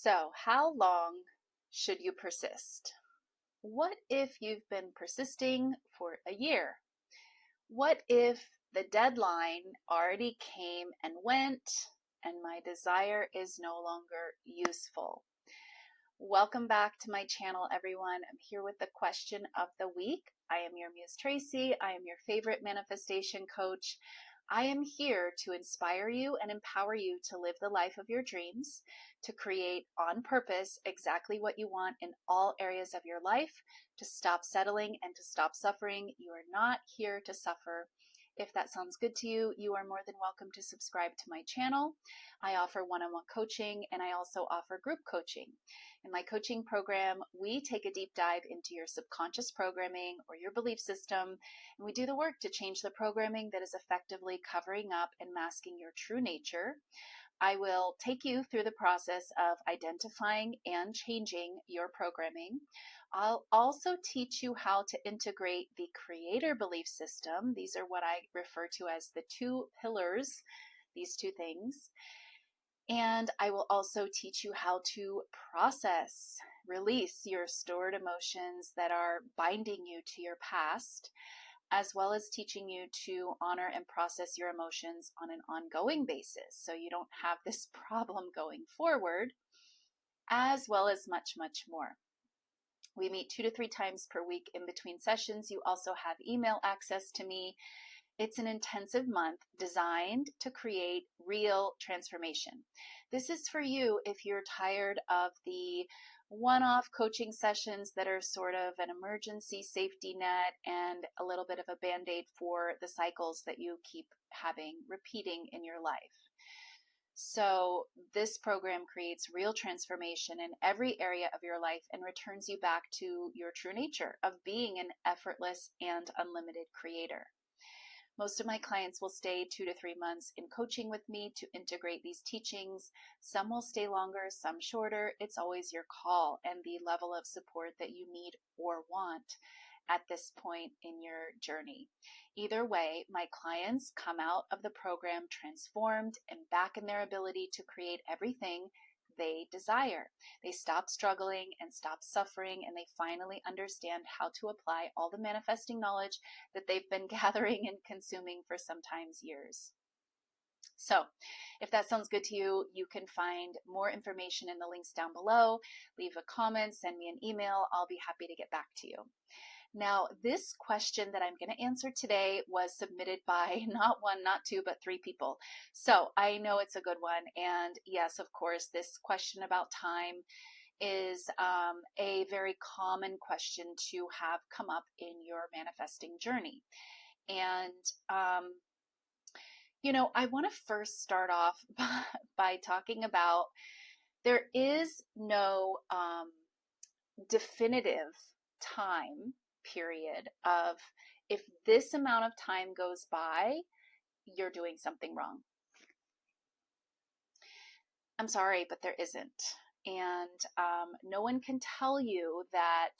So, how long should you persist? What if you've been persisting for a year? What if the deadline already came and went and my desire is no longer useful? Welcome back to my channel, everyone. I'm here with the question of the week. I am your Muse Traci. I am your favorite manifestation coach. I am here to inspire you and empower you to live the life of your dreams, to create on purpose exactly what you want in all areas of your life, to stop settling and to stop suffering. You are not here to suffer. If that sounds good to you, you are more than welcome to subscribe to my channel. I offer one-on-one coaching and I also offer group coaching. In my coaching program, we take a deep dive into your subconscious programming or your belief system, and we do the work to change the programming that is effectively covering up and masking your true nature. I will take you through the process of identifying and changing your programming. I'll also teach you how to integrate the creator belief system. These are what I refer to as the two pillars, these two things. And I will also teach you how to process, release your stored emotions that are binding you to your past, as well as teaching you to honor and process your emotions on an ongoing basis so you don't have this problem going forward, as well as much, much more. We meet 2 to 3 times per week in between sessions. You also have email access to me. It's an intensive month designed to create real transformation. This is for you if you're tired of the one-off coaching sessions that are sort of an emergency safety net and a little bit of a band-aid for the cycles that you keep repeating in your life. So this program creates real transformation in every area of your life and returns you back to your true nature of being an effortless and unlimited creator. Most of my clients will stay 2 to 3 months in coaching with me to integrate these teachings. Some will stay longer, some shorter. It's always your call and the level of support that you need or want at this point in your journey. Either way, my clients come out of the program transformed and back in their ability to create everything they desire. They stop struggling and stop suffering, and they finally understand how to apply all the manifesting knowledge that they've been gathering and consuming for sometimes years. So if that sounds good to you, you can find more information in the links down below. Leave a comment, send me an email. I'll be happy to get back to you. Now, this question that I'm going to answer today was submitted by not one, not two, but 3 people. So I know it's a good one. And yes, of course, this question about time is a very common question to have come up in your manifesting journey. And, I want to first start off by talking about there is no definitive time period of if this amount of time goes by, you're doing something wrong. I'm sorry, but there isn't. And no one can tell you that,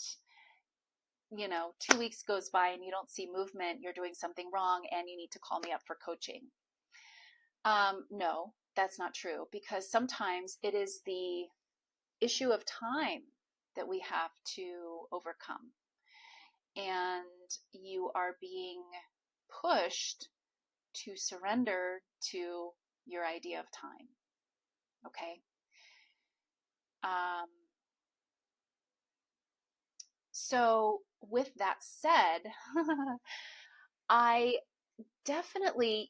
2 weeks goes by and you don't see movement, you're doing something wrong and you need to call me up for coaching. No, that's not true, because sometimes it is the issue of time that we have to overcome. And you are being pushed to surrender to your idea of time. Okay. So with that said, I definitely,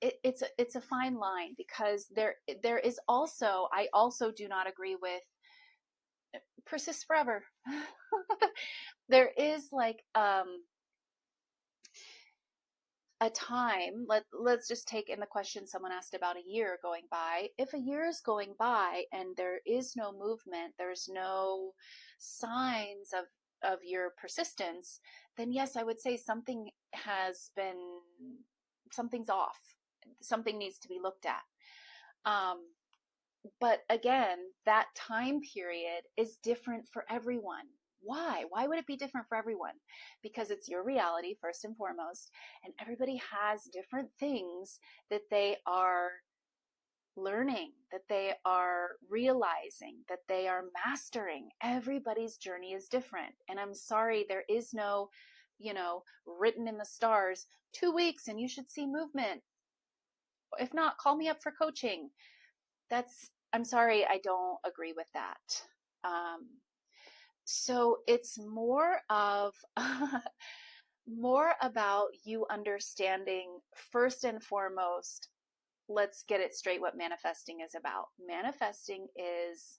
it's a fine line, because there is also, I also do not agree with persist forever. There is like a time, let's just take in the question someone asked about a year going by. If a year is going by and there is no movement, there's no signs of your persistence, then yes, I would say something's off. Something needs to be looked at. But again, that time period is different for everyone. Why? Why would it be different for everyone? Because it's your reality, first and foremost, and everybody has different things that they are learning, that they are realizing, that they are mastering. Everybody's journey is different. And I'm sorry, there is no, written in the stars, 2 weeks and you should see movement. If not, call me up for coaching. I'm sorry, I don't agree with that. So it's more of more about you understanding, first and foremost, let's get it straight what manifesting is about. Manifesting is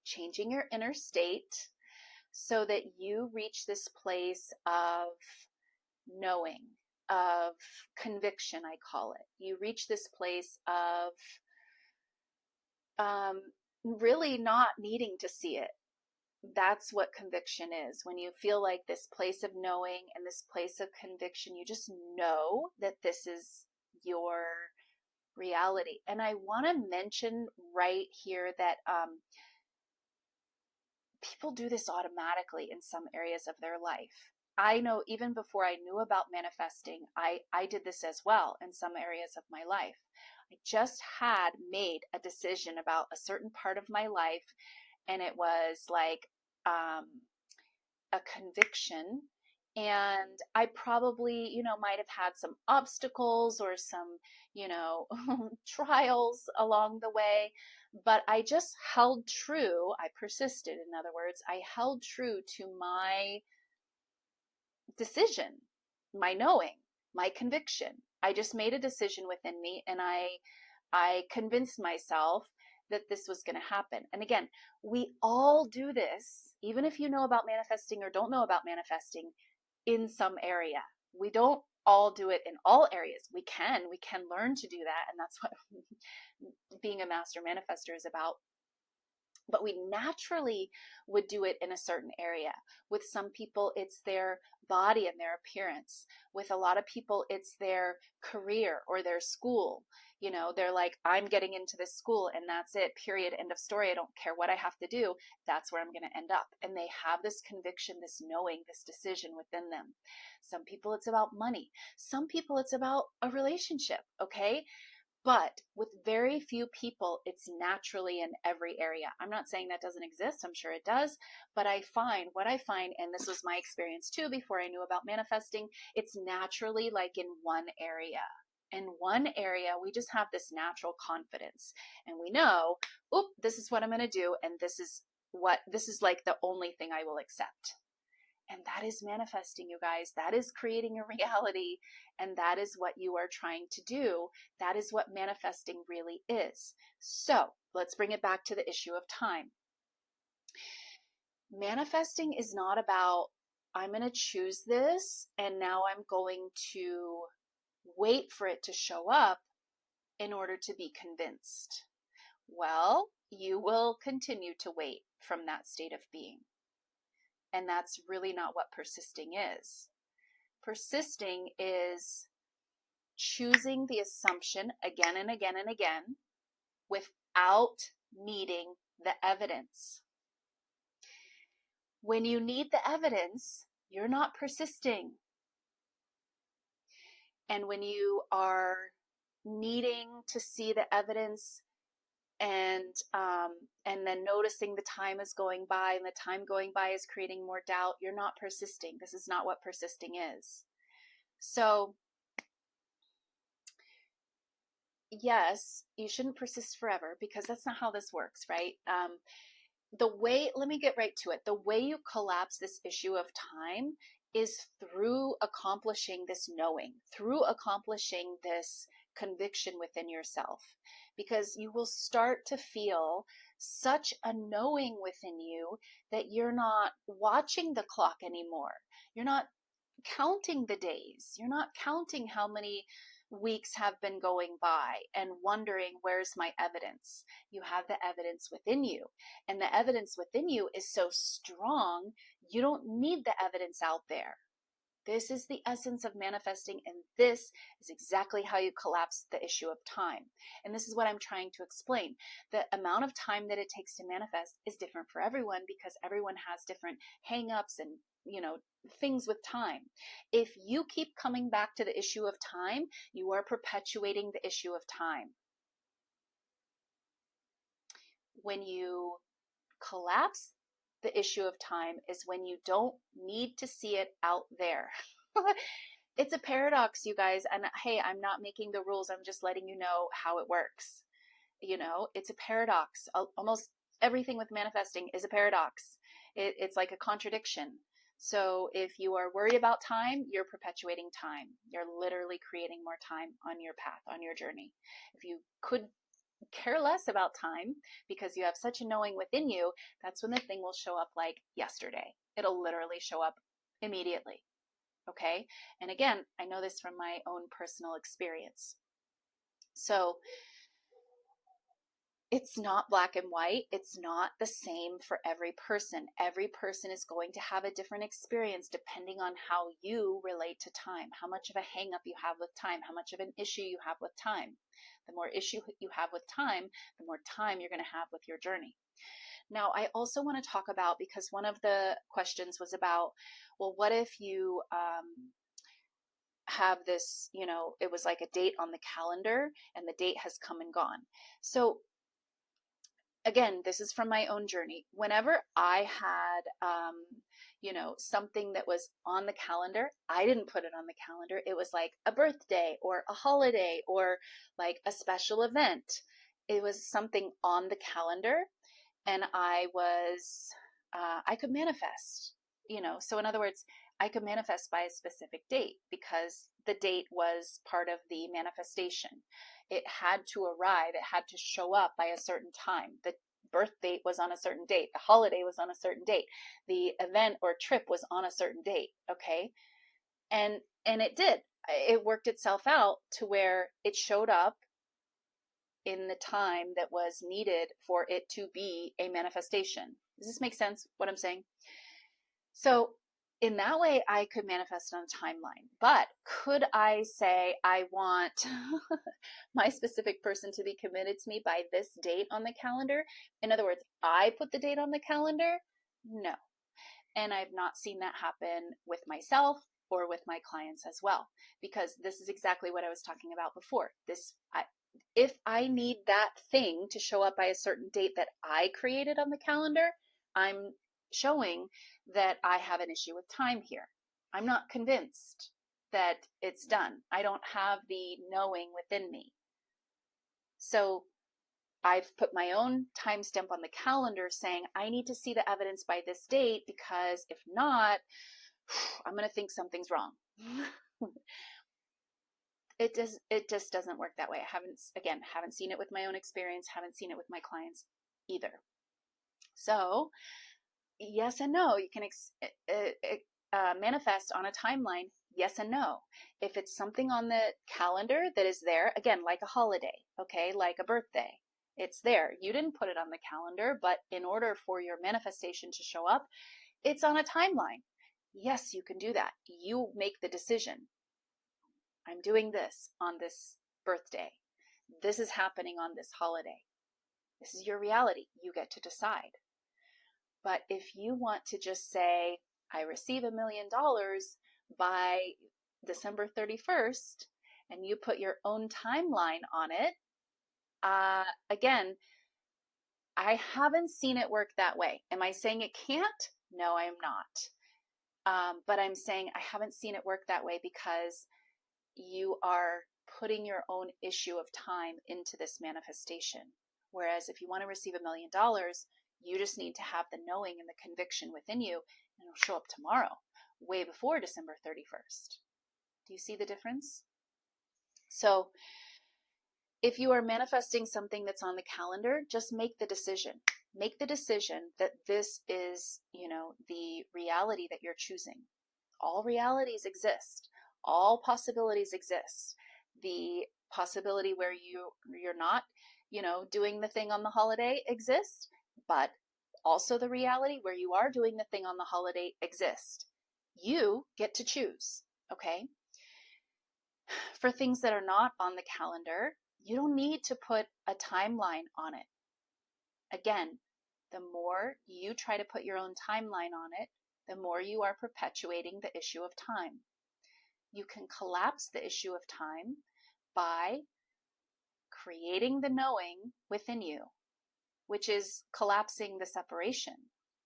changing your inner state so that you reach this place of knowing, of conviction, I call it. You reach this place of really not needing to see it. That's what conviction is. When you feel like this place of knowing and this place of conviction, you just know that this is your reality. And I want to mention right here that people do this automatically in some areas of their life. I know even before I knew about manifesting, I did this as well in some areas of my life. I just had made a decision about a certain part of my life, and it was like a conviction. And I probably, might have had some obstacles or some, trials along the way, but I just held true. I persisted. In other words, I held true to my decision, my knowing, my conviction. I just made a decision within me, and I convinced myself that this was going to happen. And again, we all do this, even if you know about manifesting or don't know about manifesting, in some area. We don't all do it in all areas. We can learn to do that. And that's what being a master manifester is about. But we naturally would do it in a certain area. With some people, it's their body and their appearance. With a lot of people, it's their career or their school. They're like, I'm getting into this school and that's it, period, end of story. I don't care what I have to do. That's where I'm going to end up. And they have this conviction, this knowing, this decision within them. Some people, it's about money. Some people, it's about a relationship, okay? But with very few people, it's naturally in every area. I'm not saying that doesn't exist. I'm sure it does. But what I find, and this was my experience too before I knew about manifesting, it's naturally like in one area. In one area, we just have this natural confidence. And we know, this is what I'm going to do. And this is like the only thing I will accept. And that is manifesting, you guys. That is creating a reality. And that is what you are trying to do. That is what manifesting really is. So let's bring it back to the issue of time. Manifesting is not about, I'm going to choose this and now I'm going to wait for it to show up in order to be convinced. Well, you will continue to wait from that state of being. And that's really not what persisting is. Persisting is choosing the assumption again and again and again without needing the evidence. When you need the evidence, you're not persisting. And when you are needing to see the evidence and then noticing the time is going by and the time going by is creating more doubt, you're not persisting. This is not what persisting is. So yes, you shouldn't persist forever because that's not how this works, right? Let me get right to it. The way you collapse this issue of time is through accomplishing this knowing, through accomplishing this conviction within yourself, because you will start to feel such a knowing within you that you're not watching the clock anymore. You're not counting the days. You're not counting how many weeks have been going by and wondering, where's my evidence? You have the evidence within you. And the evidence within you is so strong, you don't need the evidence out there. This is the essence of manifesting, and this is exactly how you collapse the issue of time. And this is what I'm trying to explain. The amount of time that it takes to manifest is different for everyone because everyone has different hang-ups and things with time. If you keep coming back to the issue of time, you are perpetuating the issue of time. When you collapse the issue of time is when you don't need to see it out there. It's a paradox, you guys. And hey, I'm not making the rules. I'm just letting you know how it works. It's a paradox. Almost everything with manifesting is a paradox. It's like a contradiction. So if you are worried about time, you're perpetuating time. You're literally creating more time on your path, on your journey. If you could care less about time because you have such a knowing within you, that's when the thing will show up like yesterday. It'll literally show up immediately. Okay. And again, I know this from my own personal experience. So it's not black and white. It's not the same for every person. Every person is going to have a different experience depending on how you relate to time, how much of a hang up you have with time, how much of an issue you have with time. The more issue you have with time, the more time you're going to have with your journey. Now, I also want to talk about, because one of the questions was about, well, what if you have this, it was like a date on the calendar and the date has come and gone. So again, this is from my own journey. Whenever I had, something that was on the calendar, I didn't put it on the calendar. It was like a birthday or a holiday or like a special event. It was something on the calendar, and I could manifest, So in other words, I could manifest by a specific date because the date was part of the manifestation. It had to arrive. It had to show up by a certain time. The birth date was on a certain date. The holiday was on a certain date. The event or trip was on a certain date. Okay. And it did. It worked itself out to where it showed up in the time that was needed for it to be a manifestation. Does this make sense, what I'm saying? So in that way, I could manifest on a timeline. But could I say I want my specific person to be committed to me by this date on the calendar? In other words, I put the date on the calendar? No. And I've not seen that happen with myself or with my clients as well, because this is exactly what I was talking about before. If I need that thing to show up by a certain date that I created on the calendar, I'm showing that I have an issue with time here. I'm not convinced that it's done. I don't have the knowing within me. So I've put my own timestamp on the calendar saying I need to see the evidence by this date, because if not, I'm going to think something's wrong. It just doesn't work that way. I haven't seen it with my own experience, haven't seen it with my clients either. So yes and no. You can manifest on a timeline, yes and no. If it's something on the calendar that is there, again, like a holiday, okay, like a birthday, it's there. You didn't put it on the calendar, but in order for your manifestation to show up, it's on a timeline. Yes, you can do that. You make the decision. I'm doing this on this birthday. This is happening on this holiday. This is your reality. You get to decide. But if you want to just say, I receive $1 million by December 31st, and you put your own timeline on it, again, I haven't seen it work that way. Am I saying it can't? No, I'm not. But I'm saying I haven't seen it work that way because you are putting your own issue of time into this manifestation. Whereas if you want to receive $1 million, you just need to have the knowing and the conviction within you, and it'll show up tomorrow, way before December 31st. Do you see the difference? So if you are manifesting something that's on the calendar, just make the decision. Make the decision that this is, the reality that you're choosing. All realities exist. All possibilities exist. The possibility where you're not, doing the thing on the holiday exists, but also the reality where you are doing the thing on the holiday exists. You get to choose, okay? For things that are not on the calendar, you don't need to put a timeline on it. Again, the more you try to put your own timeline on it, the more you are perpetuating the issue of time. You can collapse the issue of time by creating the knowing within you, which is collapsing the separation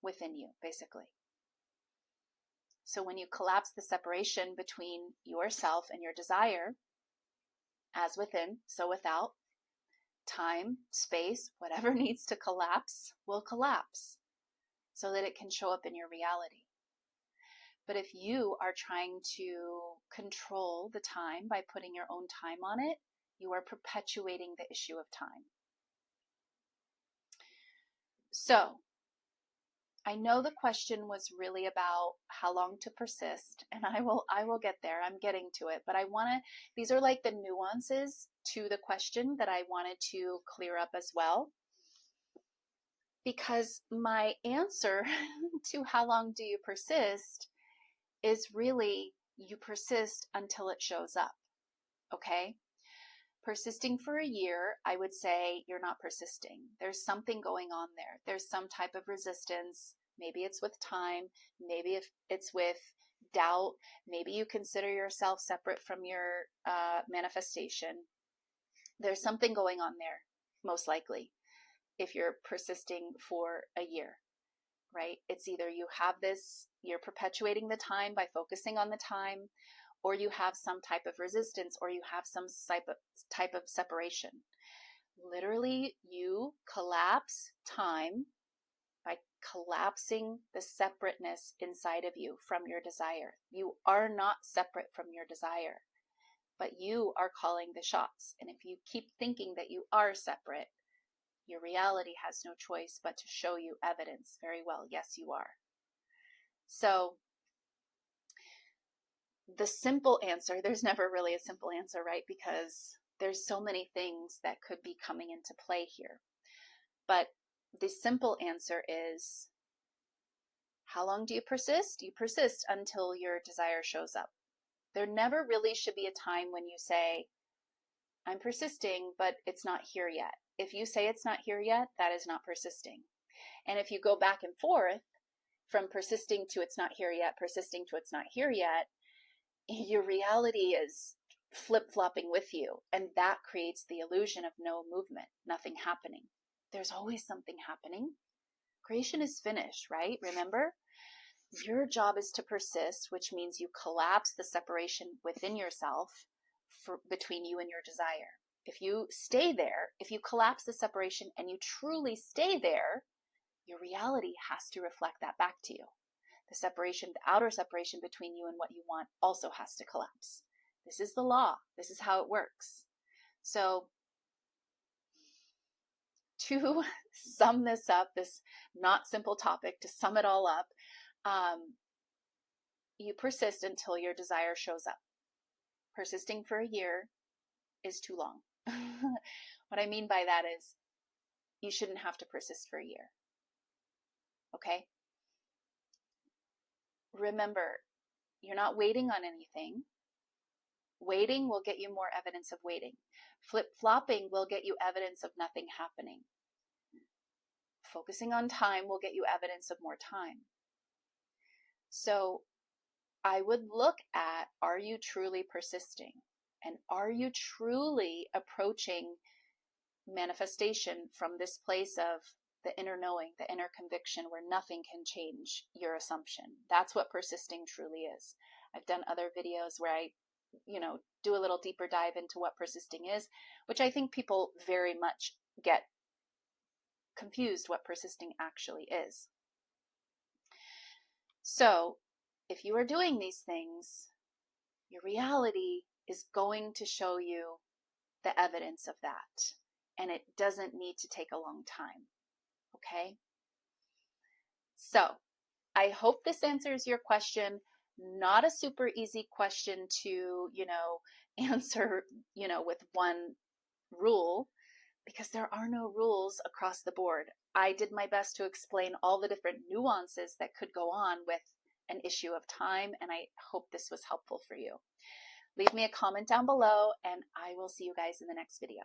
within you, basically. So when you collapse the separation between yourself and your desire, as within, so without, time, space, whatever needs to collapse will collapse so that it can show up in your reality. But if you are trying to control the time by putting your own time on it, you are perpetuating the issue of time. So I know the question was really about how long to persist, and I will get there. I'm getting to it, but these are like the nuances to the question that I wanted to clear up as well. Because my answer to how long do you persist is really you persist until it shows up. Okay? Persisting for a year, I would say you're not persisting. There's something going on there. There's some type of resistance. Maybe it's with time. Maybe if it's with doubt. Maybe you consider yourself separate from your manifestation. There's something going on there, most likely, if you're persisting for a year, right? It's either you have this, you're perpetuating the time by focusing on the time, or you have some type of resistance, or you have some type of separation. Literally, you collapse time by collapsing the separateness inside of you from your desire. You are not separate from your desire, but you are calling the shots. And if you keep thinking that you are separate, your reality has no choice but to show you evidence very well. Yes, you are. So the simple answer, there's never really a simple answer, right? Because there's so many things that could be coming into play here. But the simple answer is, how long do you persist? You persist until your desire shows up. There never really should be a time when you say, I'm persisting, but it's not here yet. If you say it's not here yet, that is not persisting. And if you go back and forth from persisting to it's not here yet, persisting to it's not here yet, your reality is flip-flopping with you, and that creates the illusion of no movement, nothing happening. There's always something happening. Creation is finished, right? Remember? Your job is to persist, which means you collapse the separation within yourself between you and your desire. If you stay there, if you collapse the separation and you truly stay there, your reality has to reflect that back to you. The separation, the outer separation between you and what you want also has to collapse. This is the law. This is how it works. So to sum this up, this not simple topic, to sum it all up, you persist until your desire shows up. Persisting for a year is too long. What I mean by that is you shouldn't have to persist for a year. Okay? Remember, you're not waiting on anything. Waiting will get you more evidence of waiting. Flip-flopping will get you evidence of nothing happening. Focusing on time will get you evidence of more time. So I would look at, are you truly persisting? And are you truly approaching manifestation from this place of the inner knowing, the inner conviction where nothing can change your assumption? That's what persisting truly is. I've done other videos where I, do a little deeper dive into what persisting is, which I think people very much get confused what persisting actually is. So if you are doing these things, your reality is going to show you the evidence of that. And it doesn't need to take a long time. Okay? So I hope this answers your question. Not a super easy question to, answer, with one rule, because there are no rules across the board. I did my best to explain all the different nuances that could go on with an issue of time, and I hope this was helpful for you. Leave me a comment down below, and I will see you guys in the next video.